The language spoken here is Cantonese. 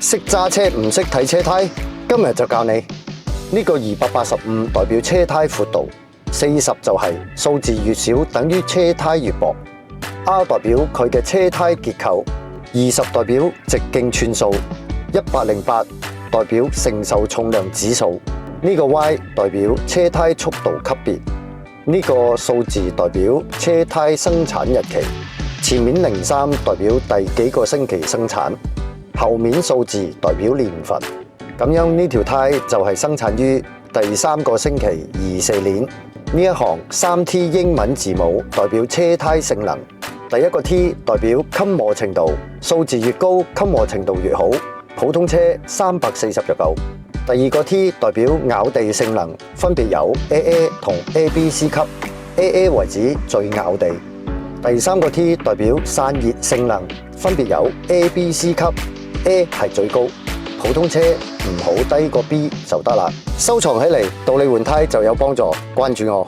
識揸車唔識睇車胎，今日就教你。呢個285代表車胎闊度，40就係數字越少等於車胎越薄。R 代表佢嘅車胎結構，20代表直徑寸數，108代表承受重量指數。呢個 Y 代表車胎速度級別，呢個數字代表車胎生產日期。前面03代表第幾個星期生產，後面數字代表年份。咁樣呢條胎就係生產於第3個星期24年。呢一行3T 英文字母代表車胎性能。第一個 T 代表襟磨程度，數字越高襟磨程度越好。普通車340就夠。第二個 T 代表咬地性能，分別有 AA 同 ABC 級，AA 為止最咬地。第三個 T 代表散熱性能，分別有 A、B、C 級，A 係最高。普通車唔好低過 B 就得啦。收藏起嚟，到你換胎就有幫助。關注我。